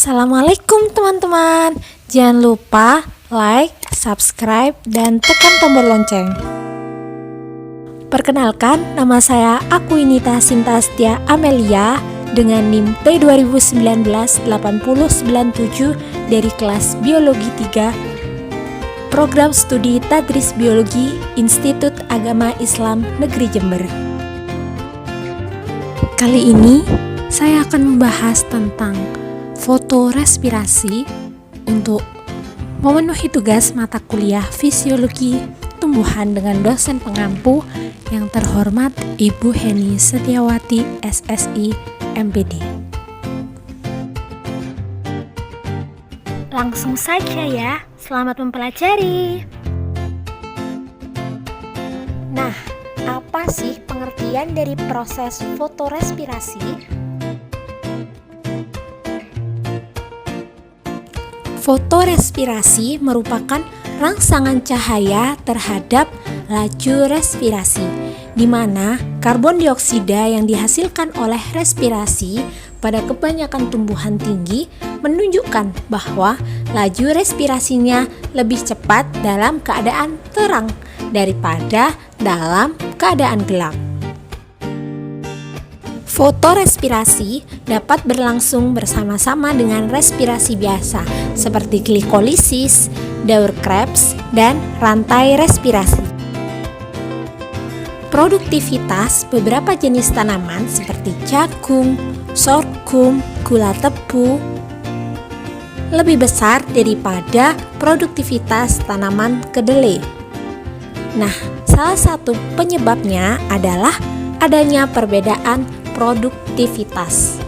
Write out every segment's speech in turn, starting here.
Assalamualaikum teman-teman. Jangan lupa like, subscribe, dan tekan tombol lonceng. Perkenalkan, nama saya Aquinita Sintastia Amelia dengan NIM T2019-8097 dari kelas Biologi 3, Program Studi Tadris Biologi Institut Agama Islam Negeri Jember. Kali ini saya akan membahas tentang fotorespirasi untuk memenuhi tugas mata kuliah Fisiologi Tumbuhan dengan dosen pengampu yang terhormat Ibu Heni Setiawati SSI MPD. Langsung saja ya, selamat mempelajari. Nah, apa sih pengertian dari proses fotorespirasi? Fotorespirasi merupakan rangsangan cahaya terhadap laju respirasi, di mana karbon dioksida yang dihasilkan oleh respirasi pada kebanyakan tumbuhan tinggi menunjukkan bahwa laju respirasinya lebih cepat dalam keadaan terang daripada dalam keadaan gelap. Fotorespirasi dapat berlangsung bersama-sama dengan respirasi biasa seperti glikolisis, daur Krebs, dan rantai respirasi. Produktivitas beberapa jenis tanaman seperti jagung, sorghum, gula tebu lebih besar daripada produktivitas tanaman kedelai. Nah, salah satu penyebabnya adalah adanya perbedaan produktivitas.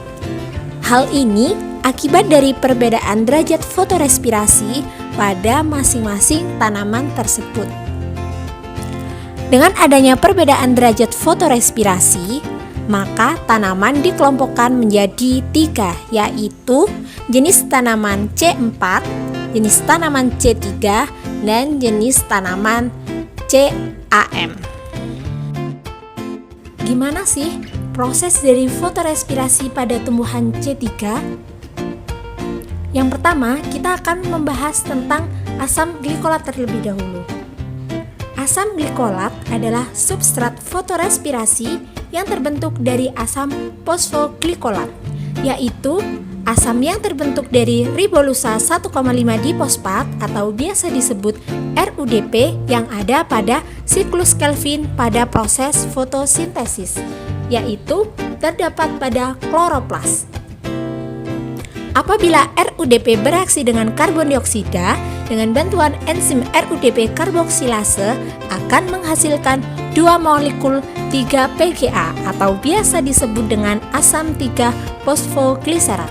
Hal ini akibat dari perbedaan derajat fotorespirasi pada masing-masing tanaman tersebut. Dengan adanya perbedaan derajat fotorespirasi, maka tanaman dikelompokkan menjadi 3, yaitu jenis tanaman C4, jenis tanaman C3, dan jenis tanaman CAM. Gimana sih proses dari fotorespirasi pada tumbuhan C3? Yang pertama, kita akan membahas tentang asam glikolat terlebih dahulu. Asam glikolat adalah substrat fotorespirasi yang terbentuk dari asam fosfoglikolat, yaitu asam yang terbentuk dari ribolusa 1,5 difosfat atau biasa disebut RUDP yang ada pada siklus Kelvin pada proses fotosintesis, yaitu terdapat pada kloroplas. Apabila RUDP bereaksi dengan karbon dioksida dengan bantuan enzim RUDP karboksilase akan menghasilkan 2 molekul 3-PGA atau biasa disebut dengan asam 3-fosfogliserat.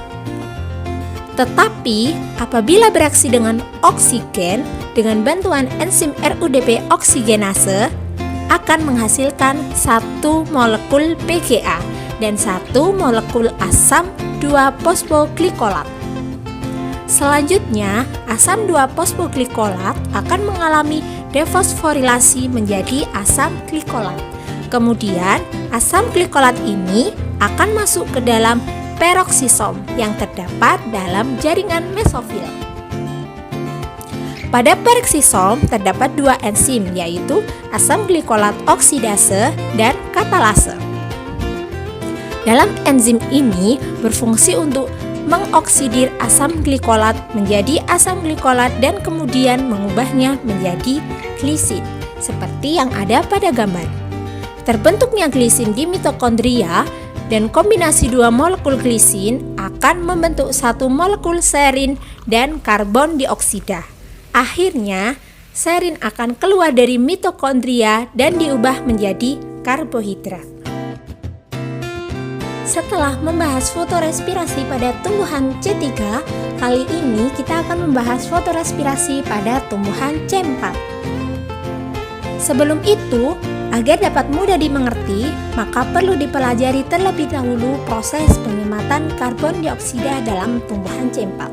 Tetapi apabila bereaksi dengan oksigen dengan bantuan enzim RUDP oksigenase akan menghasilkan 1 molekul PGA dan 1 molekul asam 2-fosfoglikolat. Selanjutnya, asam 2-fosfoglikolat akan mengalami defosforilasi menjadi asam glikolat. Kemudian, asam glikolat ini akan masuk ke dalam peroksisom yang terdapat dalam jaringan mesofil. Pada peroksisom terdapat 2 enzim, yaitu asam glikolat oksidase dan katalase. Dalam enzim ini berfungsi untuk mengoksidir asam glikolat menjadi asam glikolat dan kemudian mengubahnya menjadi glisin, seperti yang ada pada gambar. Terbentuknya glisin di mitokondria dan kombinasi 2 molekul glisin akan membentuk 1 molekul serin dan karbon dioksida. Akhirnya, serin akan keluar dari mitokondria dan diubah menjadi karbohidrat. Setelah membahas fotorespirasi pada tumbuhan C3, kali ini kita akan membahas fotorespirasi pada tumbuhan C4. Sebelum itu, agar dapat mudah dimengerti, maka perlu dipelajari terlebih dahulu proses penyematan karbon dioksida dalam tumbuhan C4.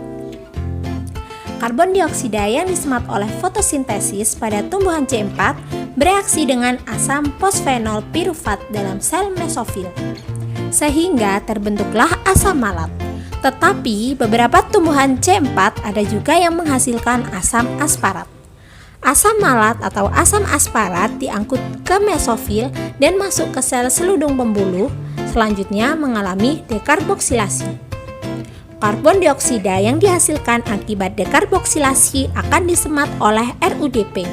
Karbon dioksida yang disemat oleh fotosintesis pada tumbuhan C4 bereaksi dengan asam fosfenol pirufat dalam sel mesofil, sehingga terbentuklah asam malat. Tetapi beberapa tumbuhan C4 ada juga yang menghasilkan asam asparat. Asam malat atau asam asparat diangkut ke mesofil dan masuk ke sel seludung pembuluh, selanjutnya mengalami dekarboksilasi. Karbon dioksida yang dihasilkan akibat dekarboksilasi akan disemat oleh RUDP.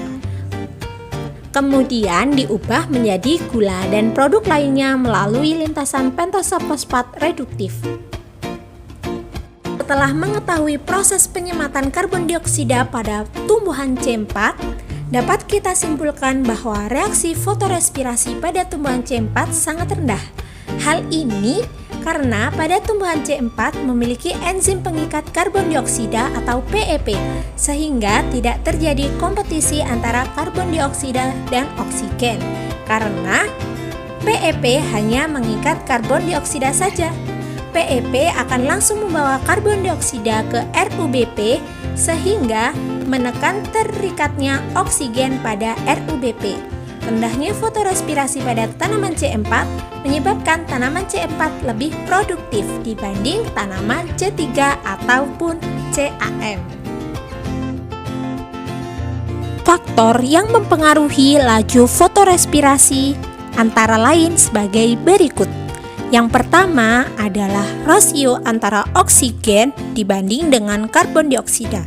Kemudian diubah menjadi gula dan produk lainnya melalui lintasan pentasa fosfat reduktif. Setelah mengetahui proses penyematan karbon dioksida pada tumbuhan C4, dapat kita simpulkan bahwa reaksi fotorespirasi pada tumbuhan C4 sangat rendah. Hal ini karena pada tumbuhan C4 memiliki enzim pengikat karbon dioksida atau PEP, sehingga tidak terjadi kompetisi antara karbon dioksida dan oksigen, karena PEP hanya mengikat karbon dioksida saja. PEP akan langsung membawa karbon dioksida ke RUBP sehingga menekan terikatnya oksigen pada RUBP. Rendahnya fotorespirasi pada tanaman C4 menyebabkan tanaman C4 lebih produktif dibanding tanaman C3 ataupun CAM. Faktor yang mempengaruhi laju fotorespirasi antara lain sebagai berikut. Yang pertama adalah rasio antara oksigen dibanding dengan karbon dioksida.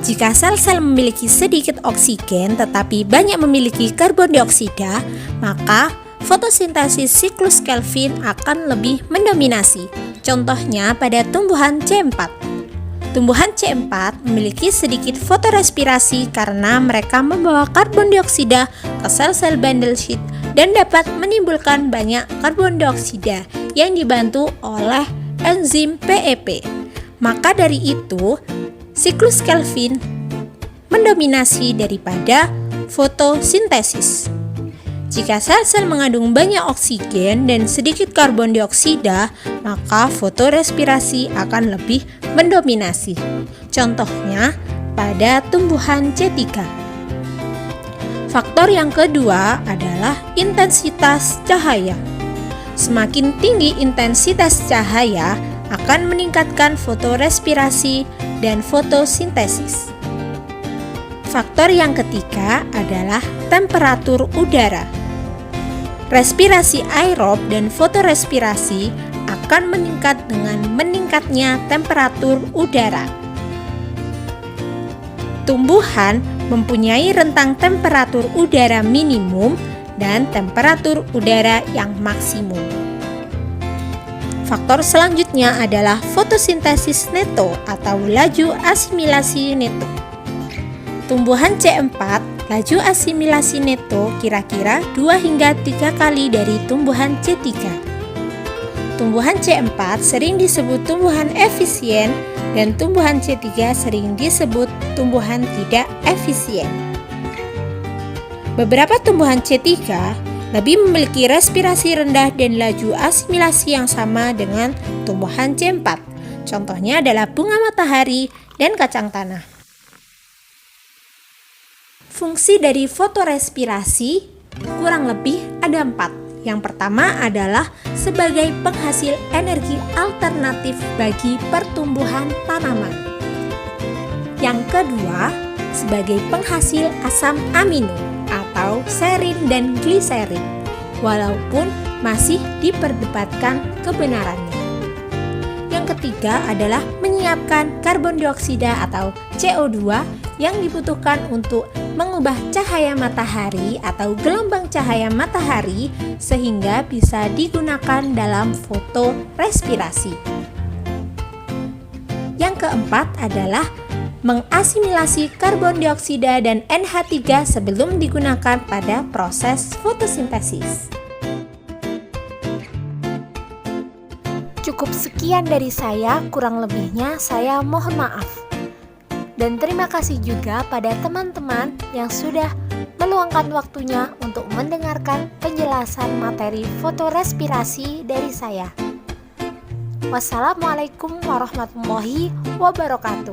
Jika sel-sel memiliki sedikit oksigen tetapi banyak memiliki karbon dioksida, maka fotosintesis siklus Kelvin akan lebih mendominasi. Contohnya pada tumbuhan C4. Tumbuhan C4 memiliki sedikit fotorespirasi karena mereka membawa karbon dioksida ke sel-sel bundle sheath dan dapat menimbulkan banyak karbon dioksida yang dibantu oleh enzim PEP. Maka dari itu, siklus Kelvin mendominasi daripada fotosintesis. Jika sel-sel mengandung banyak oksigen dan sedikit karbon dioksida, maka fotorespirasi akan lebih mendominasi. Contohnya pada tumbuhan C3. Faktor yang kedua adalah intensitas cahaya. Semakin tinggi intensitas cahaya akan meningkatkan fotorespirasi dan fotosintesis. Faktor yang ketiga adalah temperatur udara. Respirasi aerob dan fotorespirasi akan meningkat dengan meningkatnya temperatur udara. Tumbuhan mempunyai rentang temperatur udara minimum dan temperatur udara yang maksimum. Faktor selanjutnya adalah fotosintesis neto atau laju asimilasi neto. Tumbuhan C4, laju asimilasi neto kira-kira 2 hingga 3 kali dari tumbuhan C3. Tumbuhan C4 sering disebut tumbuhan efisien dan tumbuhan C3 sering disebut tumbuhan tidak efisien. Beberapa tumbuhan C3 lebih memiliki respirasi rendah dan laju asimilasi yang sama dengan tumbuhan C4. Contohnya adalah bunga matahari dan kacang tanah. Fungsi dari fotorespirasi kurang lebih ada 4. Yang pertama adalah sebagai penghasil energi alternatif bagi pertumbuhan tanaman. Yang kedua, sebagai penghasil asam amino atau serin dan gliserin, walaupun masih diperdebatkan kebenarannya. Yang ketiga adalah menyiapkan karbon dioksida atau CO2 yang dibutuhkan untuk mengubah cahaya matahari atau gelombang cahaya matahari sehingga bisa digunakan dalam fotorespirasi. Yang keempat adalah mengasimilasi karbon dioksida dan NH3 sebelum digunakan pada proses fotosintesis. Cukup sekian dari saya, kurang lebihnya saya mohon maaf. Dan terima kasih juga pada teman-teman yang sudah meluangkan waktunya untuk mendengarkan penjelasan materi fotorespirasi dari saya. Wassalamualaikum warahmatullahi wabarakatuh.